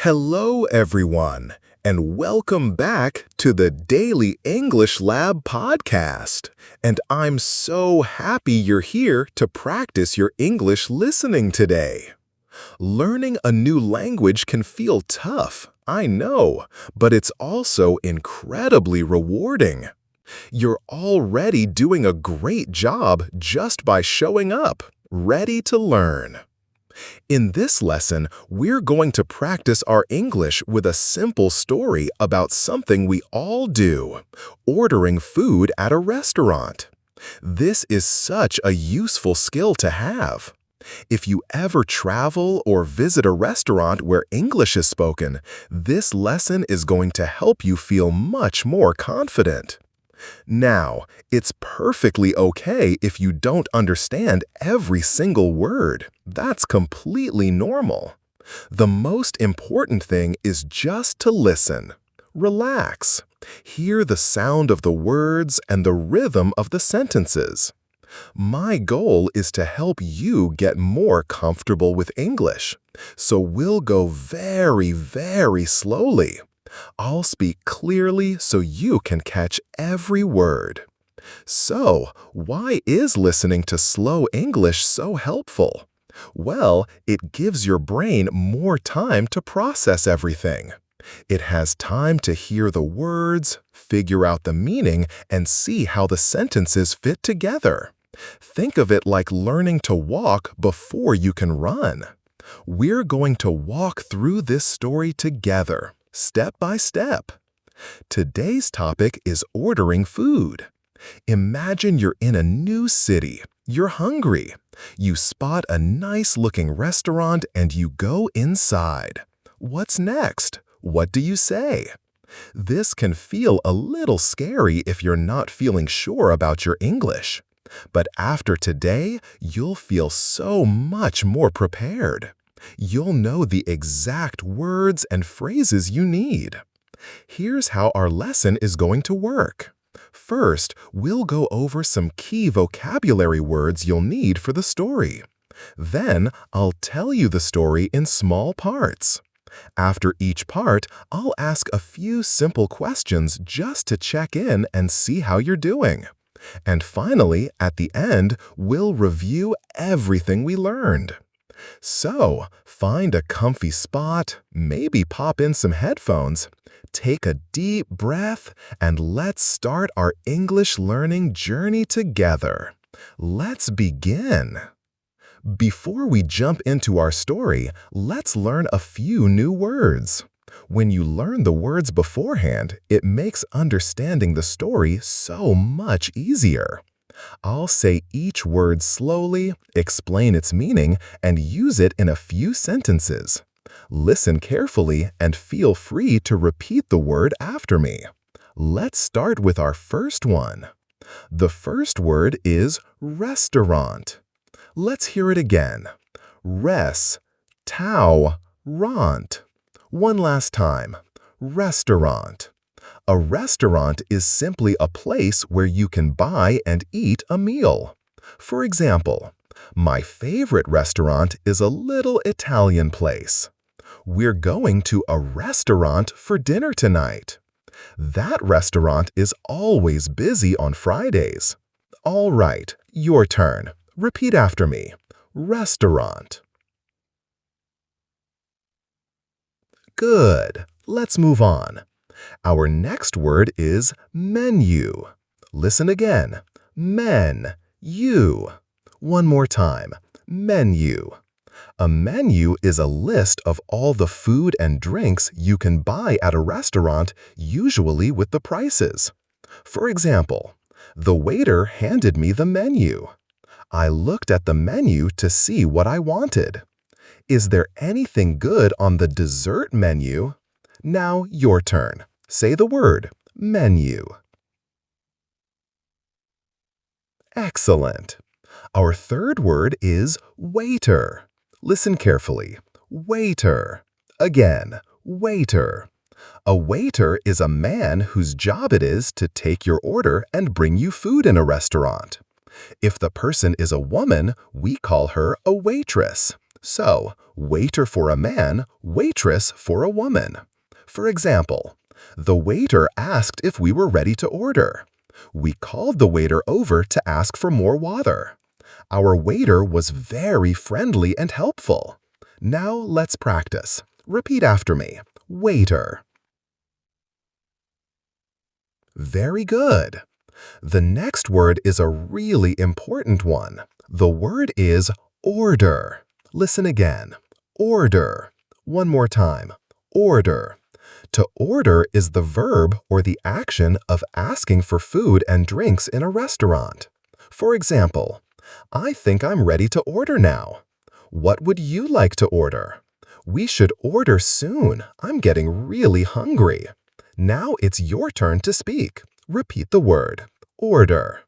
Hello, everyone, and welcome back to the Daily English Lab podcast. And I'm so happy you're here to practice your English listening today. Learning a new language can feel tough, I know, but it's also incredibly rewarding. You're already doing a great job just by showing up, ready to learn. In this lesson, we're going to practice our English with a simple story about something we all do, ordering food at a restaurant. This is such a useful skill to have. If you ever travel or visit a restaurant where English is spoken, this lesson is going to help you feel much more confident. Now, it's perfectly okay if you don't understand every single word. That's completely normal. The most important thing is just to listen. Relax. Hear the sound of the words and the rhythm of the sentences. My goal is to help you get more comfortable with English, so we'll go very slowly. I'll speak clearly so you can catch every word. So, why is listening to slow English so helpful? Well, it gives your brain more time to process everything. It has time to hear the words, figure out the meaning, and see how the sentences fit together. Think of it like learning to walk before you can run. We're going to walk through this story together, step by step. Today's topic is ordering food. Imagine you're in a new city. You're hungry. You spot a nice-looking restaurant and you go inside. What's next? What do you say? This can feel a little scary if you're not feeling sure about your English. But after today, you'll feel so much more prepared. You'll know the exact words and phrases you need. Here's how our lesson is going to work. First, we'll go over some key vocabulary words you'll need for the story. Then, I'll tell you the story in small parts. After each part, I'll ask a few simple questions just to check in and see how you're doing. And finally, at the end, we'll review everything we learned. So, find a comfy spot, maybe pop in some headphones, take a deep breath, and let's start our English learning journey together. Let's begin. Before we jump into our story, let's learn a few new words. When you learn the words beforehand, it makes understanding the story so much easier. I'll say each word slowly, explain its meaning, and use it in a few sentences. Listen carefully and feel free to repeat the word after me. Let's start with our first one. The first word is restaurant. Let's hear it again. Rent. One last time. Restaurant. A restaurant is simply a place where you can buy and eat a meal. For example, my favorite restaurant is a little Italian place. We're going to a restaurant for dinner tonight. That restaurant is always busy on Fridays. All right, your turn. Repeat after me. Restaurant. Good. Let's move on. Our next word is menu. Listen again. Men-you. One more time. Menu. A menu is a list of all the food and drinks you can buy at a restaurant, usually with the prices. For example, the waiter handed me the menu. I looked at the menu to see what I wanted. Is there anything good on the dessert menu? Now your turn. Say the word, menu. Excellent. Our third word is waiter. Listen carefully. Waiter. Again, waiter. A waiter is a man whose job it is to take your order and bring you food in a restaurant. If the person is a woman, we call her a waitress. So, waiter for a man, waitress for a woman. For example, the waiter asked if we were ready to order. We called the waiter over to ask for more water. Our waiter was very friendly and helpful. Now let's practice. Repeat after me. Waiter. Very good. The next word is a really important one. The word is order. Listen again. Order. One more time. Order. To order is the verb or the action of asking for food and drinks in a restaurant. For example, I think I'm ready to order now. What would you like to order? We should order soon. I'm getting really hungry. Now it's your turn to speak. Repeat the word. Order.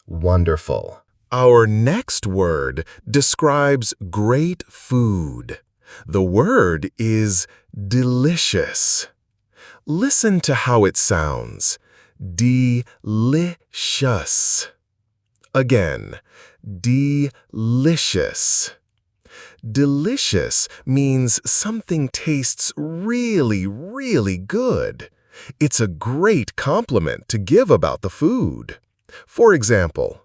Wonderful. Our next word describes great food. The word is delicious. Listen to how it sounds. Delicious. Again, delicious. Delicious means something tastes really, really good. It's a great compliment to give about the food. For example,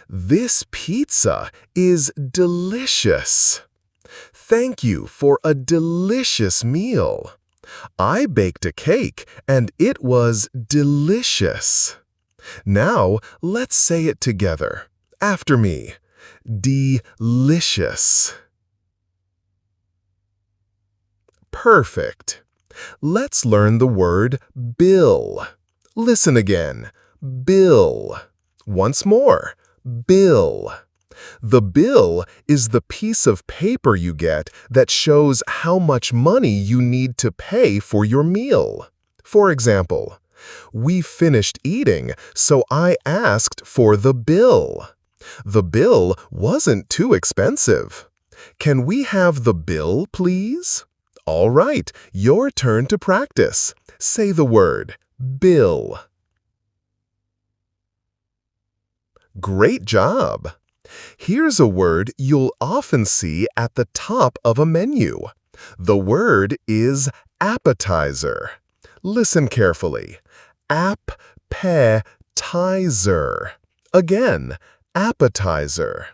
this pizza is delicious. Thank you for a delicious meal. I baked a cake and it was delicious. Now let's say it together. After me. Delicious. Perfect. Let's learn the word bill. Listen again. Bill. Once more. Bill. The bill is the piece of paper you get that shows how much money you need to pay for your meal. For example, we finished eating, so I asked for the bill. The bill wasn't too expensive. Can we have the bill, please? All right, your turn to practice. Say the word, bill. Great job! Here's a word you'll often see at the top of a menu. The word is appetizer. Listen carefully. Appetizer. Again, appetizer.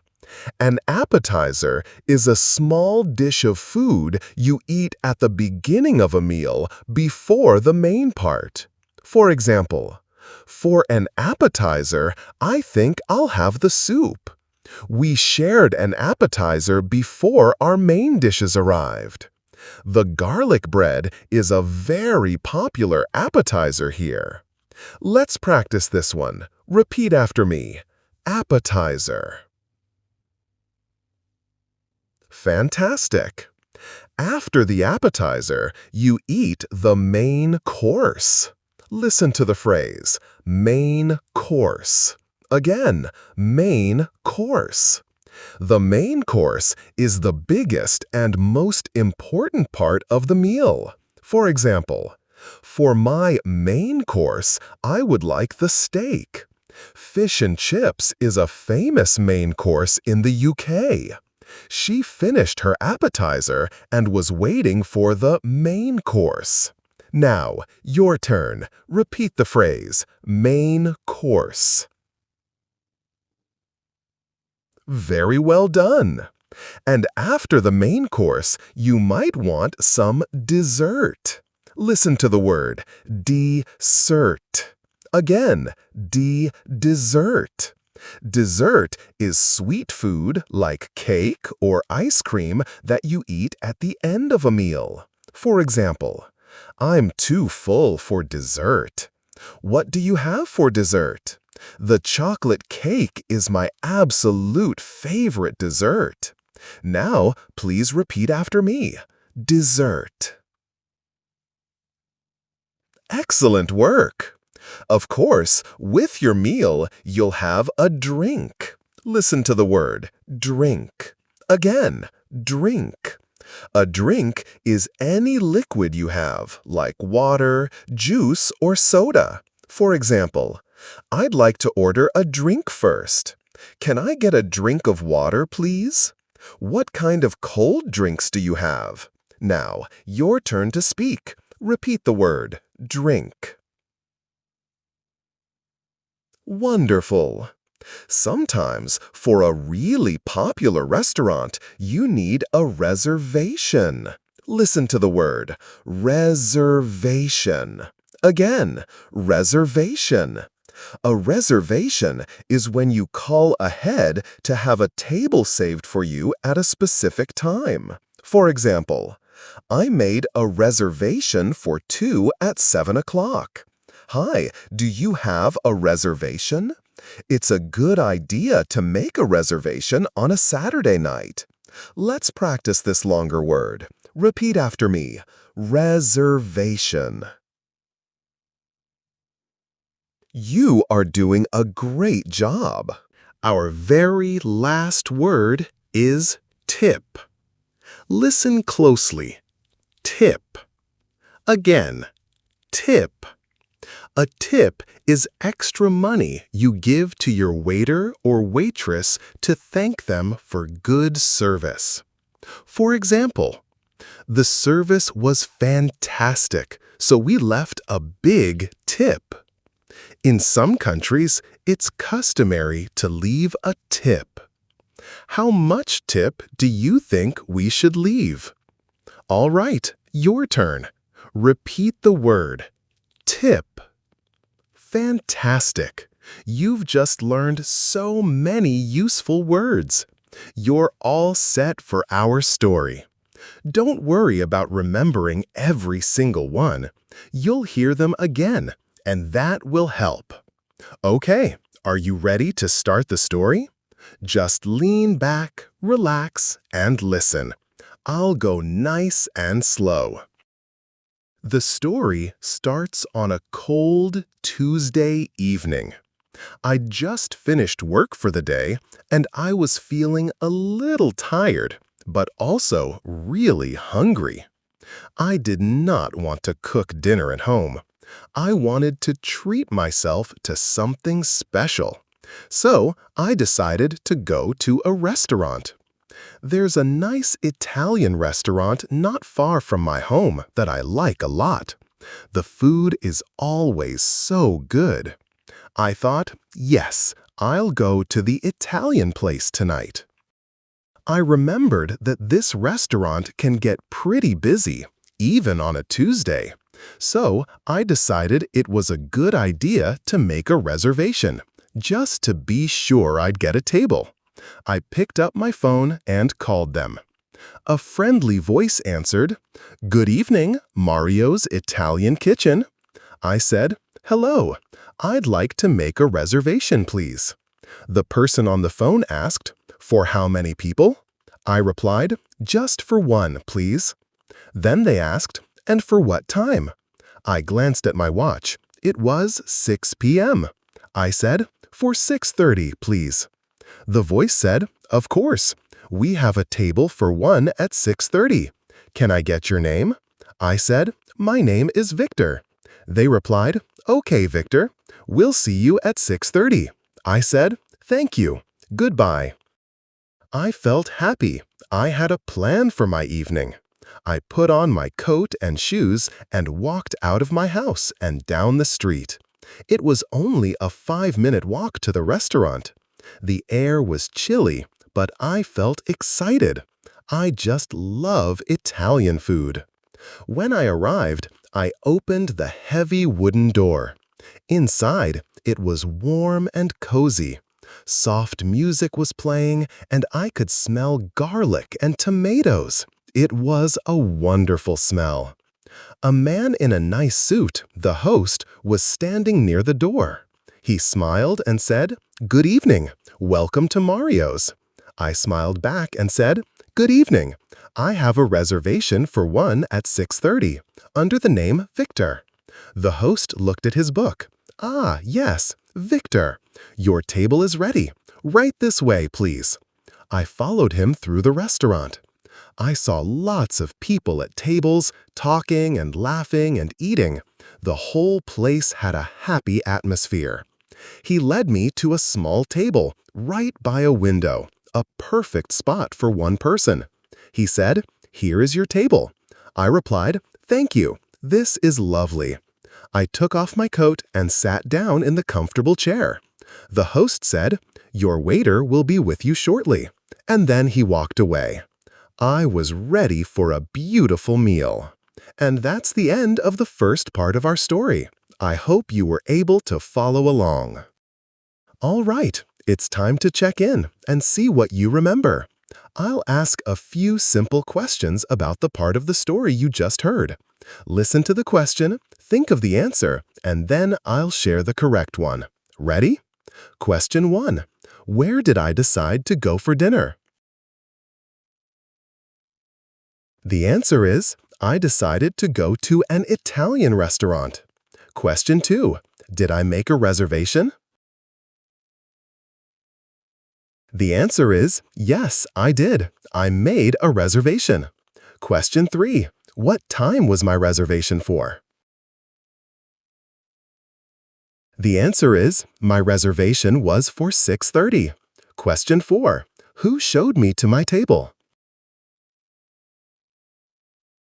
An appetizer is a small dish of food you eat at the beginning of a meal before the main part. For example, for an appetizer, I think I'll have the soup. We shared an appetizer before our main dishes arrived. The garlic bread is a very popular appetizer here. Let's practice this one. Repeat after me. Appetizer. Fantastic. After the appetizer, you eat the main course. Listen to the phrase, main course. Again, main course. The main course is the biggest and most important part of the meal. For example, for my main course, I would like the steak. Fish and chips is a famous main course in the UK. She finished her appetizer and was waiting for the main course. Now, your turn. Repeat the phrase, main course. Very well done. And after the main course, you might want some dessert. Listen to the word, dessert. Again, dessert. Dessert is sweet food like cake or ice cream that you eat at the end of a meal. For example, I'm too full for dessert. What do you have for dessert? The chocolate cake is my absolute favorite dessert. Now, please repeat after me. Dessert. Excellent work! Of course, with your meal, you'll have a drink. Listen to the word, drink. Again, drink. A drink is any liquid you have, like water, juice, or soda. For example, I'd like to order a drink first. Can I get a drink of water, please? What kind of cold drinks do you have? Now, your turn to speak. Repeat the word, drink. Wonderful. Sometimes, for a really popular restaurant, you need a reservation. Listen to the word, reservation. Again, reservation. A reservation is when you call ahead to have a table saved for you at a specific time. For example, I made a reservation for 2 at 7 o'clock. Hi, do you have a reservation? It's a good idea to make a reservation on a Saturday night. Let's practice this longer word. Repeat after me. Reservation. You are doing a great job. Our very last word is tip. Listen closely. Tip. Again, tip. A tip is extra money you give to your waiter or waitress to thank them for good service. For example, the service was fantastic, so we left a big tip. In some countries, it's customary to leave a tip. How much tip do you think we should leave? All right, your turn. Repeat the word, tip. Fantastic! You've just learned so many useful words. You're all set for our story. Don't worry about remembering every single one. You'll hear them again, and that will help. Okay, are you ready to start the story? Just lean back, relax, and listen. I'll go nice and slow. The story starts on a cold Tuesday evening. I'd just finished work for the day, and I was feeling a little tired, but also really hungry. I did not want to cook dinner at home. I wanted to treat myself to something special. So I decided to go to a restaurant. There's a nice Italian restaurant not far from my home that I like a lot. The food is always so good. I thought, yes, I'll go to the Italian place tonight. I remembered that this restaurant can get pretty busy, even on a Tuesday. So I decided it was a good idea to make a reservation, just to be sure I'd get a table. I picked up my phone and called them. A friendly voice answered, "Good evening, Mario's Italian Kitchen." I said, "Hello, I'd like to make a reservation, please." The person on the phone asked, "For how many people?" I replied, "Just for one, please." Then they asked, "And for what time?" I glanced at my watch. It was 6 p.m. I said, "For 6:30, please." The voice said, "Of course. We have a table for one at 6:30. Can I get your name?" I said, "My name is Victor." They replied, "Okay, Victor. We'll see you at 6:30. I said, "Thank you. Goodbye." I felt happy. I had a plan for my evening. I put on my coat and shoes and walked out of my house and down the street. It was only a 5-minute walk to the restaurant. The air was chilly, but I felt excited. I just love Italian food. When I arrived, I opened the heavy wooden door. Inside, it was warm and cozy. Soft music was playing, and I could smell garlic and tomatoes. It was a wonderful smell. A man in a nice suit, the host, was standing near the door. He smiled and said, "Good evening. Welcome to Mario's." I smiled back and said, "Good evening. I have a reservation for one at 6:30, under the name Victor." The host looked at his book. "Ah, yes, Victor. Your table is ready. Right this way, please." I followed him through the restaurant. I saw lots of people at tables, talking and laughing and eating. The whole place had a happy atmosphere. He led me to a small table right by a window, a perfect spot for one person. He said, "Here is your table." I replied, "Thank you. This is lovely." I took off my coat and sat down in the comfortable chair. The host said, "Your waiter will be with you shortly." And then he walked away. I was ready for a beautiful meal. And that's the end of the first part of our story. I hope you were able to follow along. All right, it's time to check in and see what you remember. I'll ask a few simple questions about the part of the story you just heard. Listen to the question, think of the answer, and then I'll share the correct one. Ready? Question 1. Where did I decide to go for dinner? The answer is, I decided to go to an Italian restaurant. Question 2. Did I make a reservation? The answer is, yes, I did. I made a reservation. Question 3. What time was my reservation for? The answer is, my reservation was for 6:30. Question 4. Who showed me to my table?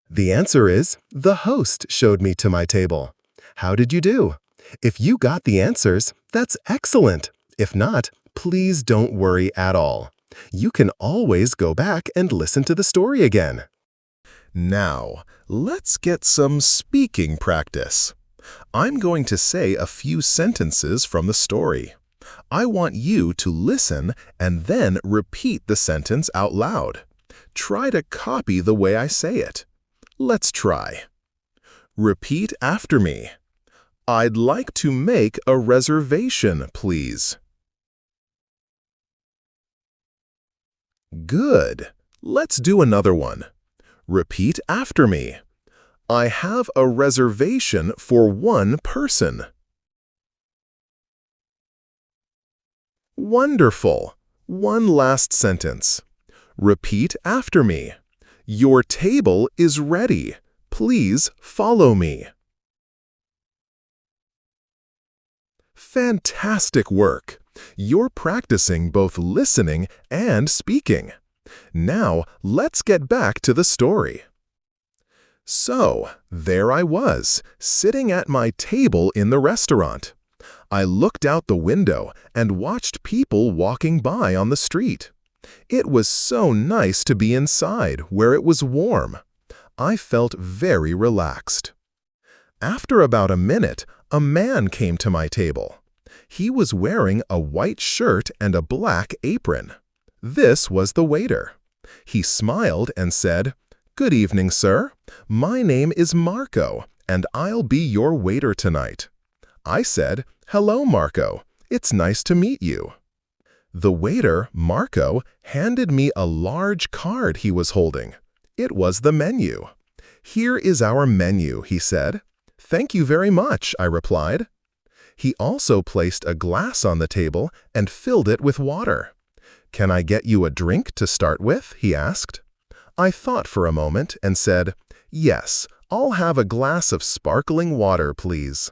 The answer is, the host showed me to my table. How did you do? If you got the answers, that's excellent. If not, please don't worry at all. You can always go back and listen to the story again. Now, let's get some speaking practice. I'm going to say a few sentences from the story. I want you to listen and then repeat the sentence out loud. Try to copy the way I say it. Let's try. Repeat after me. I'd like to make a reservation, please. Good. Let's do another one. Repeat after me. I have a reservation for one person. Wonderful. One last sentence. Repeat after me. Your table is ready. Please follow me. Fantastic work! You're practicing both listening and speaking. Now, let's get back to the story. So, there I was, sitting at my table in the restaurant. I looked out the window and watched people walking by on the street. It was so nice to be inside, where it was warm. I felt very relaxed. After about a minute, a man came to my table. He was wearing a white shirt and a black apron. This was the waiter. He smiled and said, "Good evening, sir. My name is Marco, and I'll be your waiter tonight." I said, "Hello, Marco. It's nice to meet you." The waiter, Marco, handed me a large card he was holding. It was the menu. "Here is our menu," he said. "Thank you very much," I replied. He also placed a glass on the table and filled it with water. "Can I get you a drink to start with?" he asked. I thought for a moment and said, "Yes, I'll have a glass of sparkling water, please."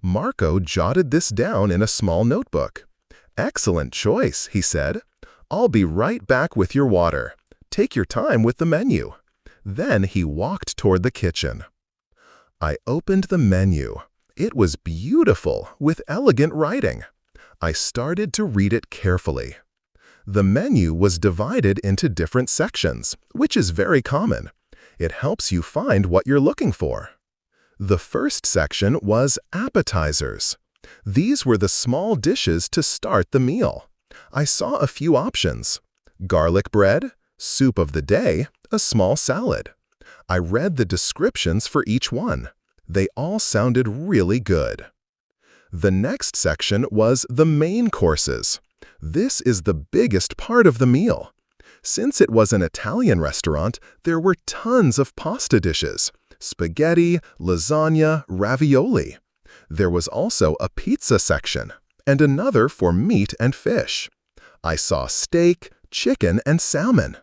Marco jotted this down in a small notebook. "Excellent choice," he said. "I'll be right back with your water. Take your time with the menu." Then he walked toward the kitchen. I opened the menu. It was beautiful, with elegant writing. I started to read it carefully. The menu was divided into different sections, which is very common. It helps you find what you're looking for. The first section was appetizers. These were the small dishes to start the meal. I saw a few options: garlic bread, soup of the day, a small salad. I read the descriptions for each one. They all sounded really good. The next section was the main courses. This is the biggest part of the meal. Since it was an Italian restaurant, there were tons of pasta dishes: spaghetti, lasagna, ravioli. There was also a pizza section, and another for meat and fish. I saw steak, chicken, and salmon.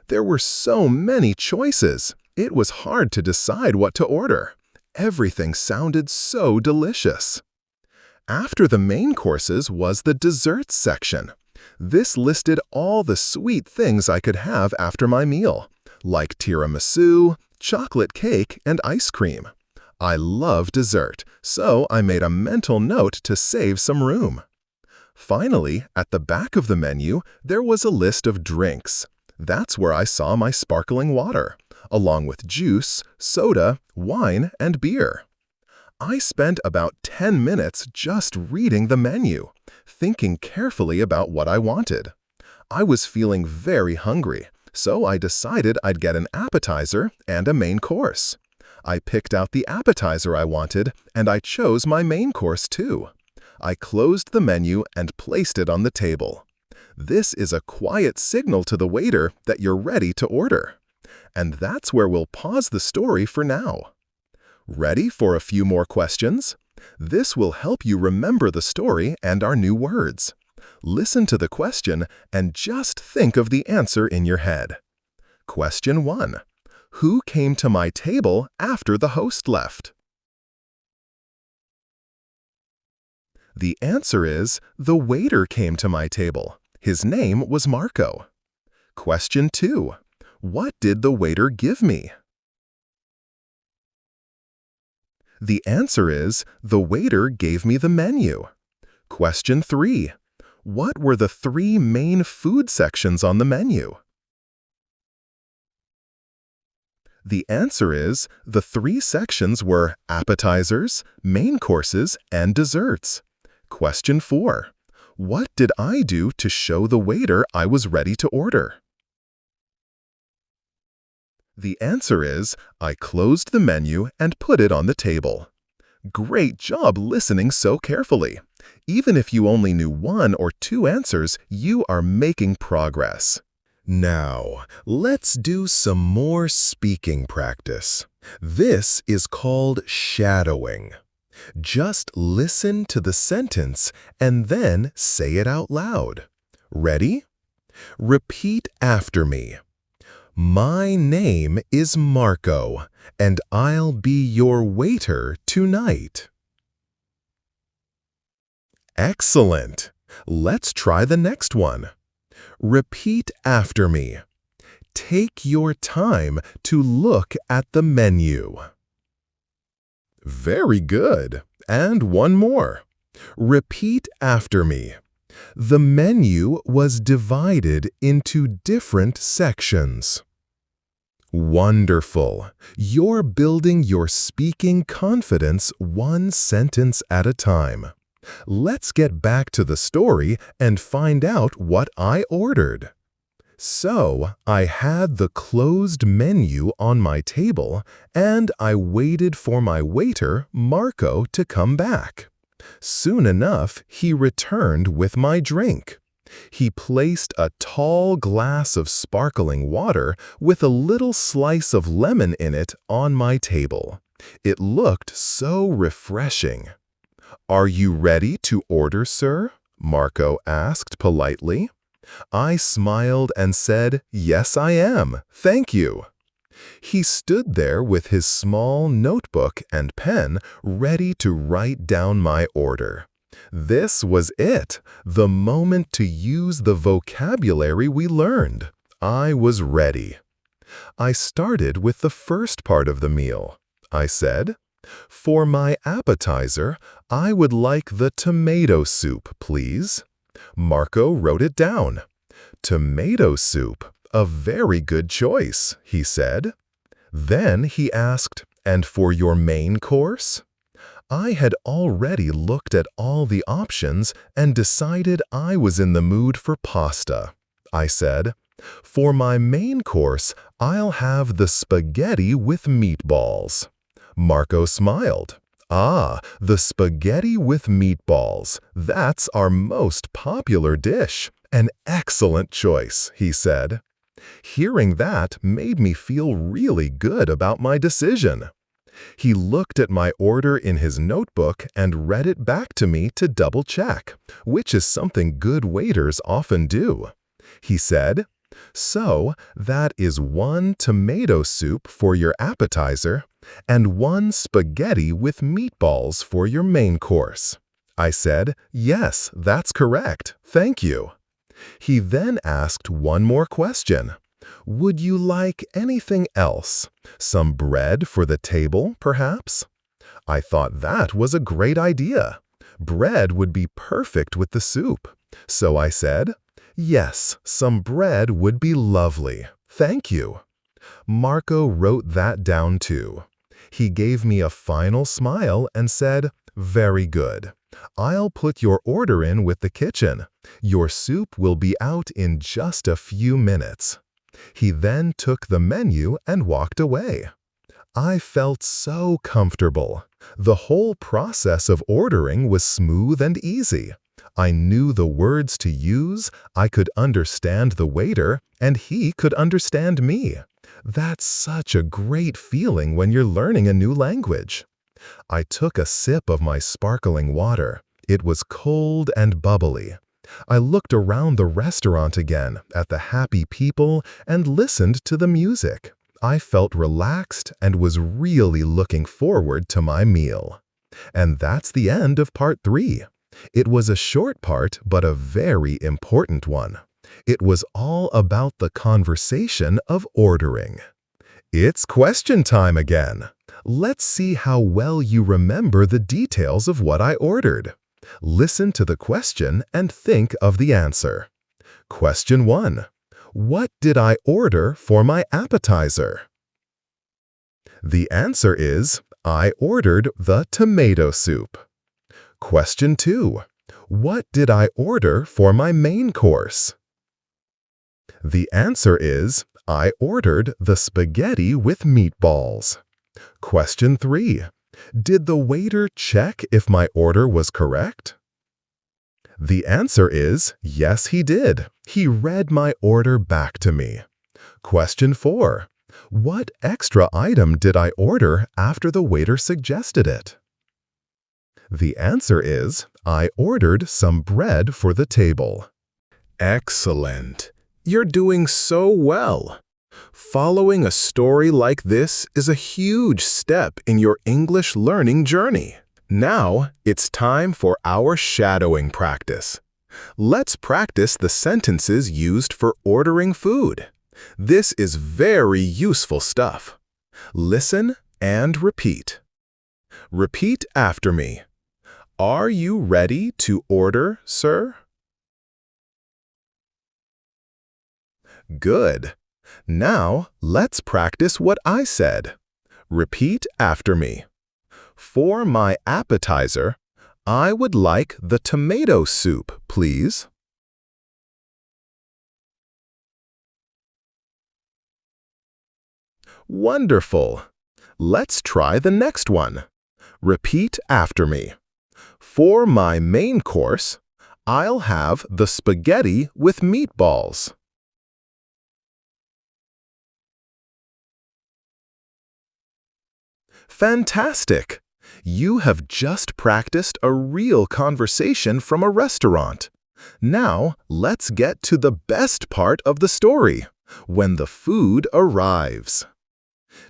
There were so many choices. It was hard to decide what to order. Everything sounded so delicious. After the main courses was the desserts section. This listed all the sweet things I could have after my meal, like tiramisu, chocolate cake, and ice cream. I love dessert, so I made a mental note to save some room. Finally, at the back of the menu, there was a list of drinks. That's where I saw my sparkling water, along with juice, soda, wine, and beer. I spent about 10 minutes just reading the menu, thinking carefully about what I wanted. I was feeling very hungry, so I decided I'd get an appetizer and a main course. I picked out the appetizer I wanted, and I chose my main course too. I closed the menu and placed it on the table. This is a quiet signal to the waiter that you're ready to order. And that's where we'll pause the story for now. Ready for a few more questions? This will help you remember the story and our new words. Listen to the question and just think of the answer in your head. Question 1. Who came to my table after the host left? The answer is, the waiter came to my table. His name was Marco. Question 2. What did the waiter give me? The answer is, the waiter gave me the menu. Question 3. What were the 3 main food sections on the menu? The answer is, the 3 sections were appetizers, main courses, and desserts. Question 4. What did I do to show the waiter I was ready to order? The answer is, I closed the menu and put it on the table. Great job listening so carefully. Even if you only knew 1 or 2 answers, you are making progress. Now, let's do some more speaking practice. This is called shadowing. Just listen to the sentence and then say it out loud. Ready? Repeat after me. My name is Marco, and I'll be your waiter tonight. Excellent! Let's try the next one. Repeat after me. Take your time to look at the menu. Very good. And one more. Repeat after me. The menu was divided into different sections. Wonderful! You're building your speaking confidence 1 sentence at a time. Let's get back to the story and find out what I ordered. So, I had the closed menu on my table, and I waited for my waiter, Marco, to come back. Soon enough, he returned with my drink. He placed a tall glass of sparkling water with a little slice of lemon in it on my table. It looked so refreshing. "Are you ready to order, sir?" Marco asked politely. I smiled and said, "Yes, I am. Thank you." He stood there with his small notebook and pen ready to write down my order. This was it, the moment to use the vocabulary we learned. I was ready. I started with the first part of the meal. I said, "For my appetizer, I would like the tomato soup, please." Marco wrote it down. "Tomato soup, a very good choice," he said. Then he asked, "And for your main course?" I had already looked at all the options and decided I was in the mood for pasta. I said, "For my main course, I'll have the spaghetti with meatballs." Marco smiled. "Ah, the spaghetti with meatballs. That's our most popular dish. An excellent choice," he said. Hearing that made me feel really good about my decision. He looked at my order in his notebook and read it back to me to double-check, which is something good waiters often do. He said, "So, that is 1 tomato soup for your appetizer and 1 spaghetti with meatballs for your main course." I said, "Yes, that's correct. Thank you." He then asked one more question. Would you like anything else? Some bread for the table, perhaps? I thought that was a great idea. Bread would be perfect with the soup. So I said, yes, some bread would be lovely. Thank you. Marco wrote that down too. He gave me a final smile and said, very good. I'll put your order in with the kitchen. Your soup will be out in just a few minutes. He then took the menu and walked away. I felt so comfortable. The whole process of ordering was smooth and easy. I knew the words to use, I could understand the waiter, and he could understand me. That's such a great feeling when you're learning a new language. I took a sip of my sparkling water. It was cold and bubbly. I looked around the restaurant again, at the happy people, and listened to the music. I felt relaxed and was really looking forward to my meal. And that's the end of part 3. It was a short part, but a very important one. It was all about the conversation of ordering. It's question time again. Let's see how well you remember the details of what I ordered. Listen to the question and think of the answer. Question 1. What did I order for my appetizer? The answer is, I ordered the tomato soup. Question 2. What did I order for my main course? The answer is, I ordered the spaghetti with meatballs. Question 3. Did the waiter check if my order was correct? The answer is, yes, he did. He read my order back to me. Question 4. What extra item did I order after the waiter suggested it? The answer is, I ordered some bread for the table. Excellent. You're doing so well. Following a story like this is a huge step in your English learning journey. Now, it's time for our shadowing practice. Let's practice the sentences used for ordering food. This is very useful stuff. Listen and repeat. Repeat after me. Are you ready to order, sir? Good. Now, let's practice what I said. Repeat after me. For my appetizer, I would like the tomato soup, please. Wonderful. Let's try the next one. Repeat after me. For my main course, I'll have the spaghetti with meatballs. Fantastic! You have just practiced a real conversation from a restaurant. Now, let's get to the best part of the story, when the food arrives.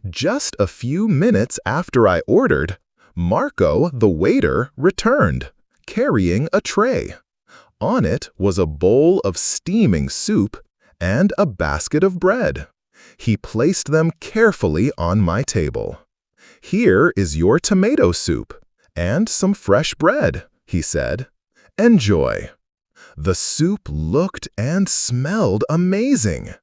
Just a few minutes after I ordered, Marco, the waiter, returned, carrying a tray. On it was a bowl of steaming soup and a basket of bread. He placed them carefully on my table. Here is your tomato soup and some fresh bread, he said. Enjoy. The soup looked and smelled amazing.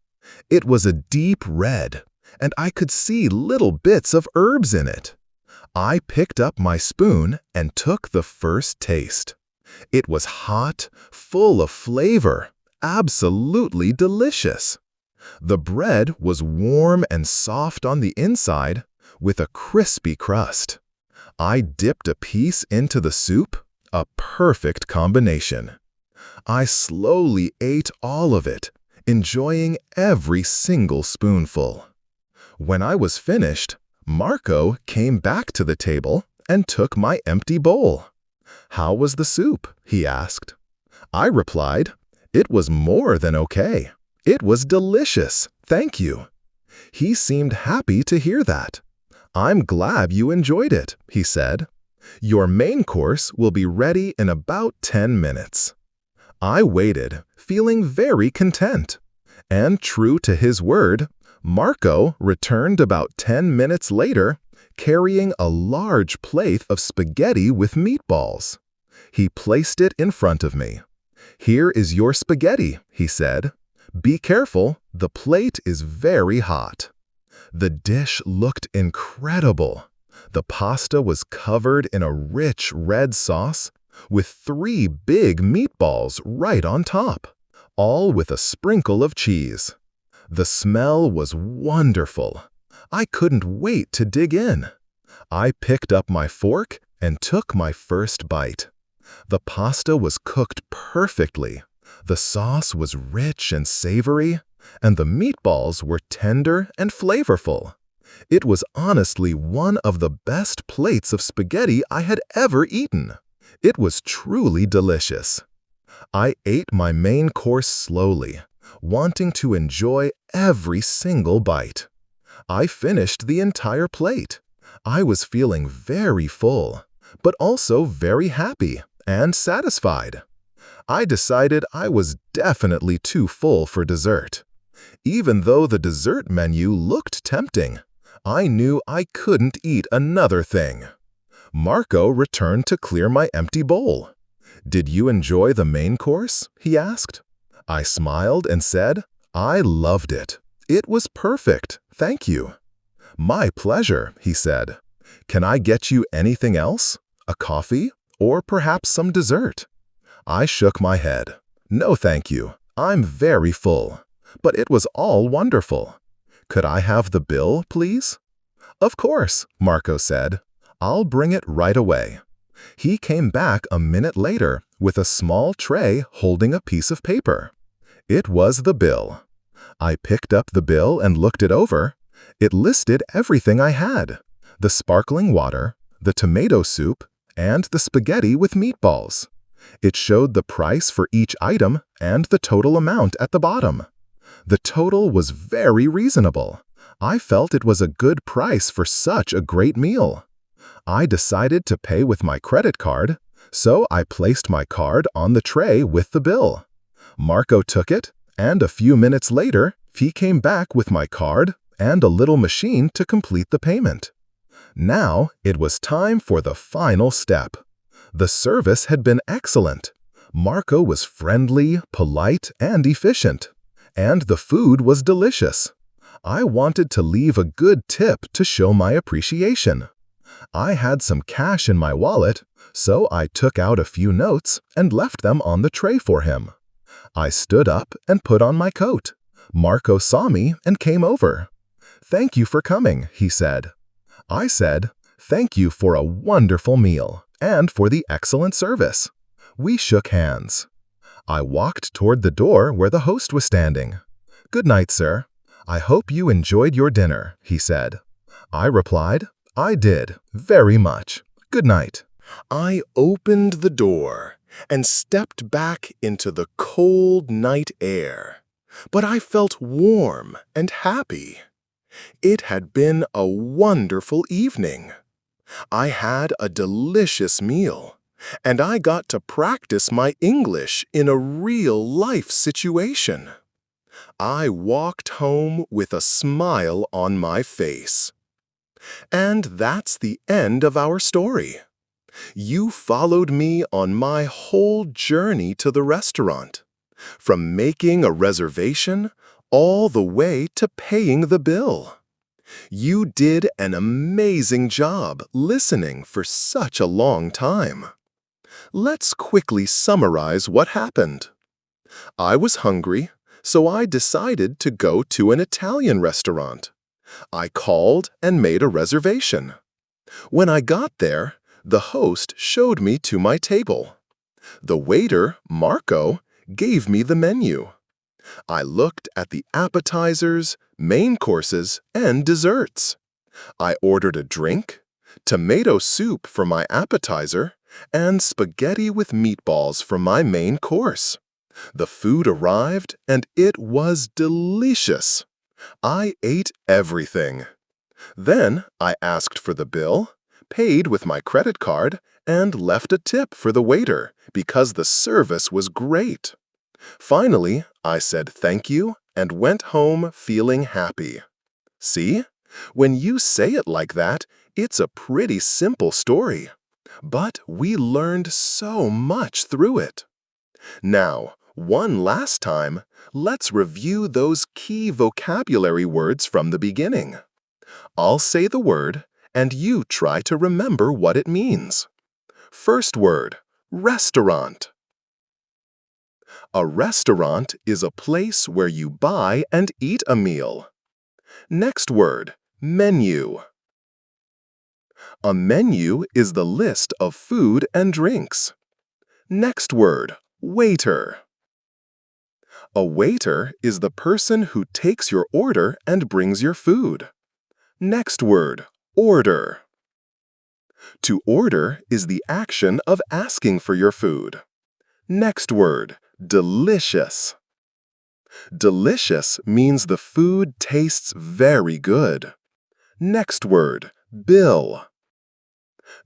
It was a deep red, and I could see little bits of herbs in it. I picked up my spoon and took the first taste. It was hot, full of flavor, absolutely delicious. The bread was warm and soft on the inside, with a crispy crust. I dipped a piece into the soup, a perfect combination. I slowly ate all of it, enjoying every single spoonful. When I was finished, Marco came back to the table and took my empty bowl. "How was the soup?" he asked. I replied, "It was more than okay. It was delicious, thank you." He seemed happy to hear that. "I'm glad you enjoyed it," he said. "Your main course will be ready in about 10 minutes." I waited, feeling very content. And true to his word, Marco returned about 10 minutes later, carrying a large plate of spaghetti with meatballs. He placed it in front of me. "Here is your spaghetti," he said. "Be careful, the plate is very hot." The dish looked incredible. The pasta was covered in a rich red sauce, with 3 big meatballs right on top, all with a sprinkle of cheese. The smell was wonderful. I couldn't wait to dig in. I picked up my fork and took my first bite. The pasta was cooked perfectly. The sauce was rich and savory, and the meatballs were tender and flavorful. It was honestly one of the best plates of spaghetti I had ever eaten. It was truly delicious. I ate my main course slowly, wanting to enjoy every single bite. I finished the entire plate. I was feeling very full, but also very happy and satisfied. I decided I was definitely too full for dessert. Even though the dessert menu looked tempting, I knew I couldn't eat another thing. Marco returned to clear my empty bowl. "Did you enjoy the main course?" he asked. I smiled and said, "I loved it. It was perfect, thank you." "My pleasure," he said. "Can I get you anything else? A coffee? Or perhaps some dessert?" I shook my head. "No, thank you. I'm very full. But it was all wonderful. Could I have the bill, please?" "Of course," Marco said. "I'll bring it right away." He came back a minute later with a small tray holding a piece of paper. It was the bill. I picked up the bill and looked it over. It listed everything I had: the sparkling water, the tomato soup, and the spaghetti with meatballs. It showed the price for each item and the total amount at the bottom. The total was very reasonable. I felt it was a good price for such a great meal. I decided to pay with my credit card, so I placed my card on the tray with the bill. Marco took it, and a few minutes later, he came back with my card and a little machine to complete the payment. Now it was time for the final step. The service had been excellent. Marco was friendly, polite, and efficient. And the food was delicious. I wanted to leave a good tip to show my appreciation. I had some cash in my wallet, so I took out a few notes and left them on the tray for him. I stood up and put on my coat. Marco saw me and came over. "Thank you for coming," he said. I said, "Thank you for a wonderful meal and for the excellent service." We shook hands. I walked toward the door where the host was standing. "Good night, sir. I hope you enjoyed your dinner," he said. I replied, "I did, very much. Good night." I opened the door and stepped back into the cold night air, but I felt warm and happy. It had been a wonderful evening. I had a delicious meal, and I got to practice my English in a real-life situation. I walked home with a smile on my face. And that's the end of our story. You followed me on my whole journey to the restaurant, from making a reservation all the way to paying the bill. You did an amazing job listening for such a long time. Let's quickly summarize what happened. I was hungry, so I decided to go to an Italian restaurant. I called and made a reservation. When I got there, the host showed me to my table. The waiter, Marco, gave me the menu. I looked at the appetizers, main courses, and desserts. I ordered a drink, tomato soup for my appetizer, and spaghetti with meatballs for my main course. The food arrived, and it was delicious. I ate everything. Then I asked for the bill, paid with my credit card, and left a tip for the waiter because the service was great. Finally, I said thank you and went home feeling happy. See? When you say it like that, it's a pretty simple story. But we learned so much through it. Now, one last time, let's review those key vocabulary words from the beginning. I'll say the word, and you try to remember what it means. First word, restaurant. A restaurant is a place where you buy and eat a meal. Next word, menu. A menu is the list of food and drinks. Next word, waiter. A waiter is the person who takes your order and brings your food. Next word, order. To order is the action of asking for your food. Next word, delicious. Delicious means the food tastes very good. Next word, bill.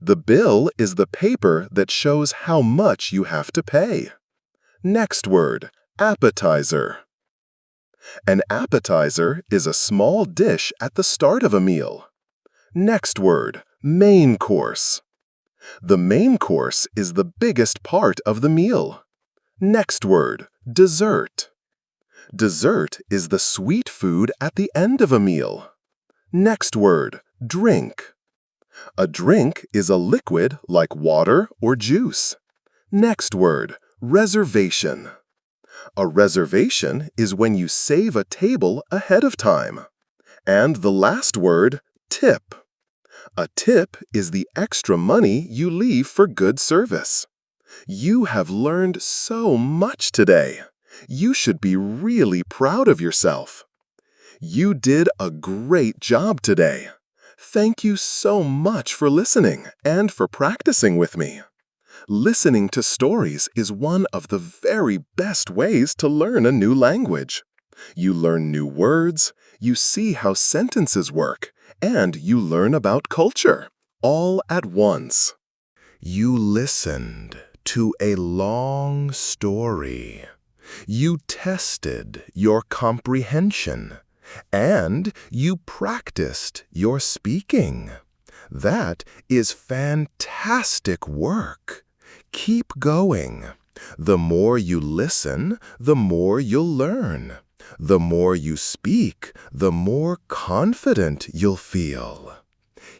The bill is the paper that shows how much you have to pay. Next word, appetizer. An appetizer is a small dish at the start of a meal. Next word, main course. The main course is the biggest part of the meal. Next word, dessert. Dessert is the sweet food at the end of a meal. Next word, drink. A drink is a liquid like water or juice. Next word, reservation. A reservation is when you save a table ahead of time. And the last word, tip. A tip is the extra money you leave for good service. You have learned so much today. You should be really proud of yourself. You did a great job today. Thank you so much for listening and for practicing with me. Listening to stories is one of the very best ways to learn a new language. You learn new words, you see how sentences work, and you learn about culture, all at once. You listened to a long story. You tested your comprehension, and you practiced your speaking. That is fantastic work. Keep going. The more you listen, the more you'll learn. The more you speak, the more confident you'll feel.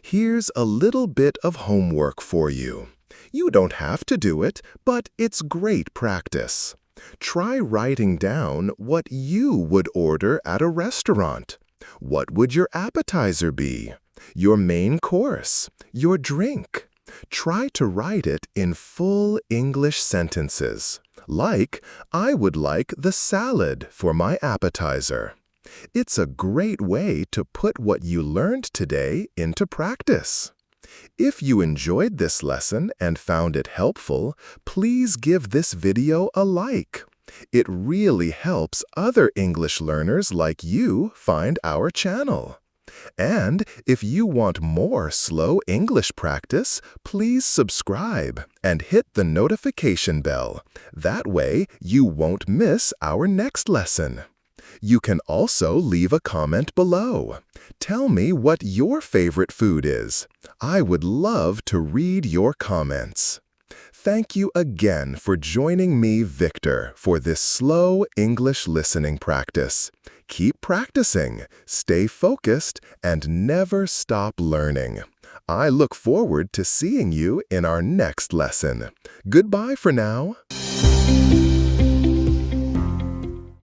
Here's a little bit of homework for you. You don't have to do it, but it's great practice. Try writing down what you would order at a restaurant. What would your appetizer be? Your main course? Your drink? Try to write it in full English sentences, like, I would like the salad for my appetizer. It's a great way to put what you learned today into practice. If you enjoyed this lesson and found it helpful, please give this video a like. It really helps other English learners like you find our channel. And if you want more slow English practice, please subscribe and hit the notification bell. That way, you won't miss our next lesson. You can also leave a comment below. Tell me what your favorite food is. I would love to read your comments. Thank you again for joining me, Victor, for this slow English listening practice. Keep practicing, stay focused, and never stop learning. I look forward to seeing you in our next lesson. Goodbye for now.